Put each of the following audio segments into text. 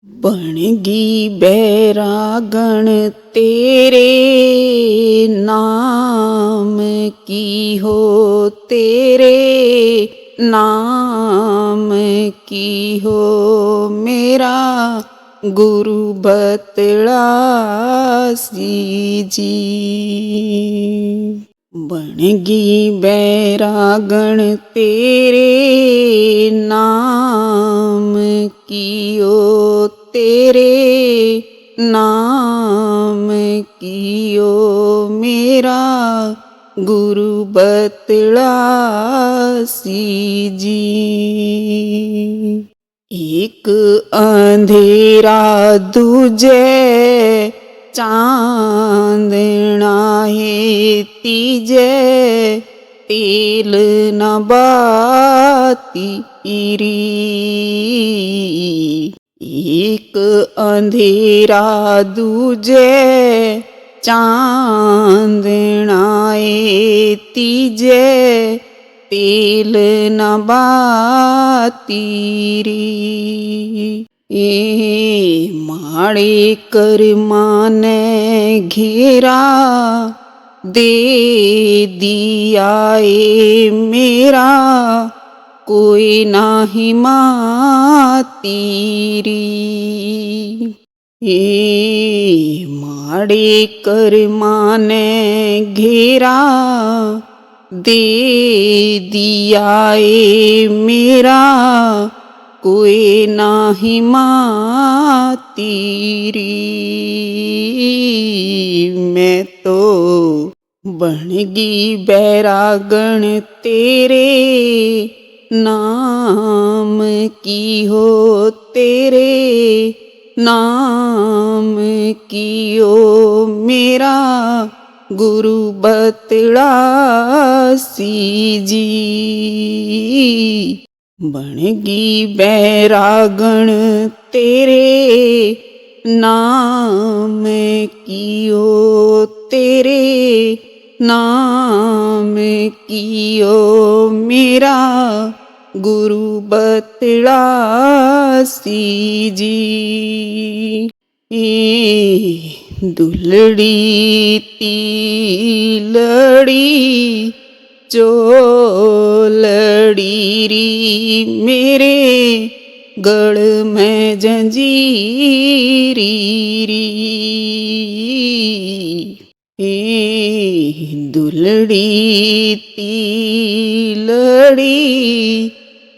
ਬਣਗੀ ਬੈਰਾਗਣ ਤੇਰੇ ਨਾਮ ਕੀ ਹੋ, ਤੇਰੇ ਨਾਮ ਕੀ ਹੋ। ਮੇਰਾ ਗੁਰੂ ਬਤਲਾ ਸੀ ਜੀ। ਬਣਗੀ ਬੈਰਾਗਣ ਤੇਰੇ ਨਾਮ ਕੀ ਓ, ਤੇਰੇ ਨਾਮ ਕੀ ਓ। ਮੇਰਾ ਗੁਰੂ ਬਤਲਾ ਸੀ ਜੀ। ਇੱਕ ਅੰਧੇਰਾ ਦੂਜੇ ਚਾਂਦਣਾ ਹੈ ਤੀਜੇ, ਤੇਲ ਨਾ ਬਾਤੀ ਰੀ। ਇੱਕ ਅੰਧੇਰਾ ਦੂਜੇ ਚਾਂਦਣਾ ਹੈ ਤੀਜੇ, ਤੇਲ ਨਾ ਬਾਤੀ ਰੀ। ਇਹ ਮਾੜੇ ਕਰਮਾਂ ਨੇ ਘੇਰਾ ਦੇ ਦਿਆ ਏ ਮੇਰਾ, ਕੋਈ ਨਾਹੀ ਮਾਤੀ ਰੀ। ਇਹ ਮਾੜੇ ਕਰਮਾਂ ਨੇ ਘੇਰਾ ਦੇ ਦਿਆ ਏ ਮੇਰਾ, ਕੋਈ ਨਾਹੀ ਮਾਤੀ ਰੀ। ਮੈਂ ਤੋ ਬਣਗੀ ਬੈਰਾਗਣ ਤੇਰੇ ਨਾਮ ਕੀ ਹੋ, ਤੇਰੇ ਨਾਮ ਕੀ ਓ। ਮੇਰਾ ਗੁਰੂ ਬਤਲਾ ਸੀ ਜੀ। ਬਣਗੀ ਬੈਰਾਗਣ ਤੇਰੇ ਨਾਮ ਕੀ ਓ, ਤੇਰੇ ਨਾਮ ਕੀ ਓ। ਮੇਰਾ ਗੁਰੂ ਬਤਲਾ ਸੀ ਜੀ। ਦੁਲੜੀ ਤੀਲੜੀ ਚੋਲੜੀ ਰੀ, ਮੇਰੇ ਗਲ ਮੈਂ ਜੰਜੀਰੀ ਰੀ। ਦੁਲੜੀ ਤੀਲੜੀ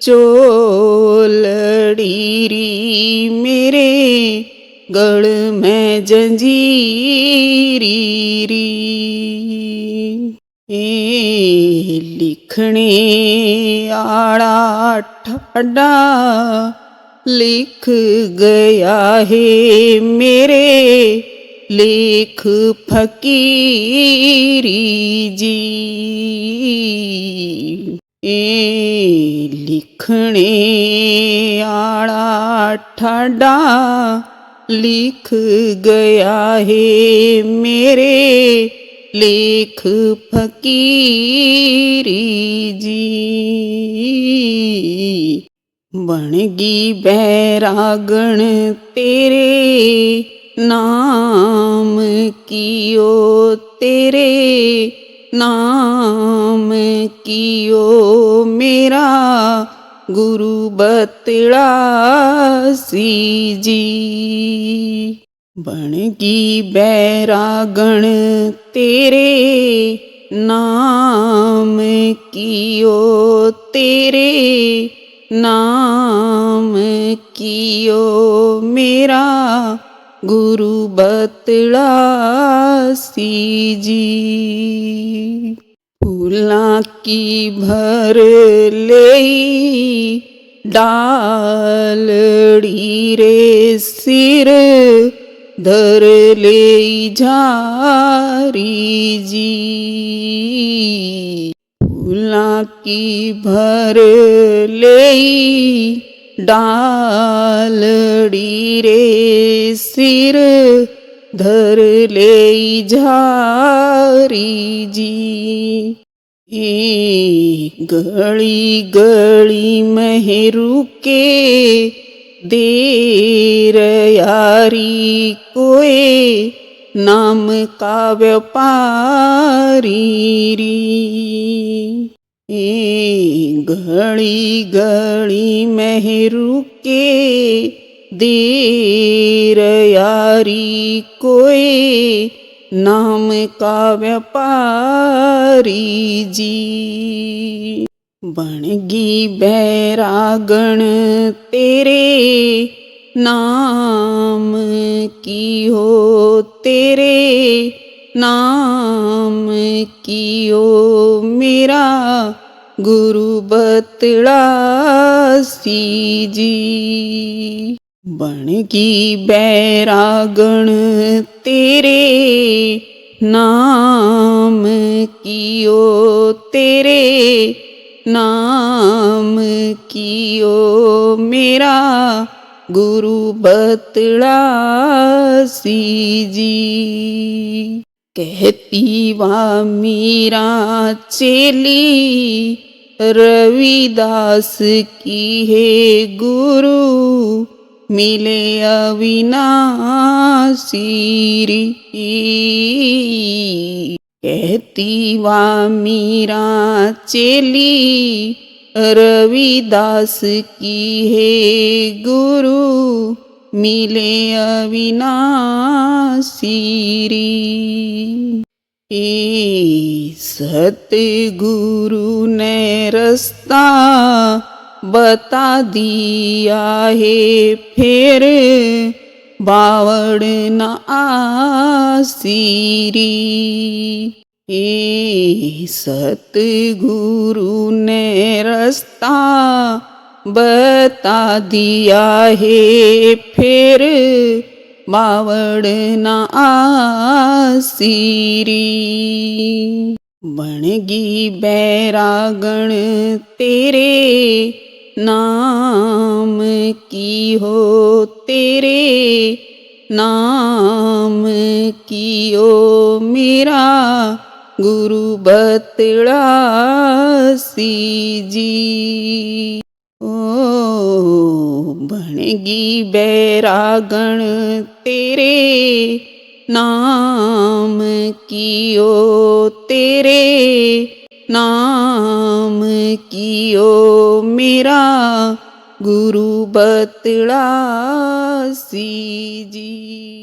ਚੋਲੜੀ ਰੀ, ਮੇਰੇ ਗਲ ਮੈਂ ਜੰਜੀਰੀ ਰੀ। ਲਿਖਣੇ ਆਲਾ ਠਾਡਾ ਲਿਖ ਗਿਆ ਹੈ ਮੇਰੇ, ਲੇਖ ਫਕੀਰੀ ਜੀ। ਲਿਖਣੇ ਆਲਾ ਠਾਡਾ ਲਿਖ ਗਿਆ ਹੈ ਮੇਰੇ, ਲੇਖ ਫਕੀਰੀ ਜੀ। ਬਣਗੀ ਬੈਰਾਗਣ ਤੇਰੇ ਨਾਮ ਕੀ ਓ, ਤੇਰੇ ਨਾਮ ਕੀ ਓ। ਮੇਰਾ ਗੁਰੂ ਬਤਲਾ ਸੀ ਜੀ। ਬਣਗੀ ਬੈਰਾਗਣ ਤੇਰੇ ਨਾਮ ਕੀ ਓ, ਤੇਰੇ ਨਾਮ ਕੀ ਓ। ਮੇਰਾ ਗੁਰੂ ਬਤਲਾ ਸੀ ਜੀ। ਫੂਲਾਂ ਕੀ ਭਰ ਲਈ ਡਾਲੜੀ ਰੇ, ਸਿਰ ਧਰ ਲਈ ਝਾਰੀ ਜੀ। ਫੂਲਾਂ ਕੀ ਭਰ ਲਈ ਡਾਲੜੀ ਰੇ, ਸਿਰ ਧਰ ਲਈ ਝਾਰੀ ਜੀ। गली गली में रुके ਦੇਰ ਯਾਰੀ ਕੋਏ ਨਾਮ ਕਾ ਵਪਾਰੀ ਰੀ। ਏ ਗਲੀ ਗਲੀ ਮਹਿ ਰੁਕੇ ਦੇਰ ਯਾਰੀ ਕੋਏ ਨਾਮ ਕਾ ਵਪਾਰੀ ਜੀ। ਬਣ ਗਈ ਬੈਰਾਗਣ ਤੇਰੇ ਨਾਮ ਕੀ ਹੋ ਤੇਰੇ ਨਾਮ ਕੀ ਹੋ ਮੇਰਾ ਗੁਰੂ ਬਤਲਾ ਸੀ ਜੀ। ਬਣ ਗਈ ਬੈਰਾਗਣ ਤੇਰੇ ਨਾਮ ਕੀ ਹੋ ਤੇਰੇ ਨਾਮ ਕੀ ਹੋ ਮੇਰਾ ਗੁਰੂ ਬਤਲਾ ਸੀ ਜੀ। ਕਹਿਤੀ ਵਾ ਮੀਰਾ ਚੇਲੀ ਰਵਿਦਾਸ ਕੀ ਹੈ ਗੁਰੂ ਮਿਲੇ ਅਵਿਨਾਸੀ ਰੀ। ਕਹਿਤੀ ਵਾ ਮੀਰਾ ਚੇਲੀ ਰਵਿਦਾਸ ਕੀ ਹੈ ਗੁਰੂ ਮਿਲੇ ਅਵਿਨਾਸੀ ਰੀ। ਏ ਸਤਿਗੁਰੂ ਨੇ ਰਸਤਾ ਬਤਾ ਦਿਆ ਹੈ ਫਿਰ ਬਾਵੜ ਨਾ ਆਸੀ ਰੀ। ਏ ਸਤਿਗੁਰੂ ਨੇ ਰਸਤਾ ਬਤਾ ਦਿਆ ਹੈ ਫਿਰ ਬਾਵੜ ਨਾ ਆਸੀ ਰੀ। ਬਣ ਗਈ ਬੈਰਾਗਣ ਤੇਰੇ ਨਾਮ ਕੀ ਹੋ ਤੇਰੇ ਨਾਮ ਕੀ ਹੋ ਮੇਰਾ ਗੁਰੂ ਬਤਲਾ ਸੀ ਜੀ। ਓ ਬਣ ਗਈ ਬੈਰਾਗਣ ਤੇਰੇ ਨਾਮ ਕੀ ਹੋ ਤੇਰੇ ਨਾਮ ਕੀ ਹੋ ਮੇਰਾ ਗੁਰੂ ਬਤਲਾ ਸੀ ਜੀ।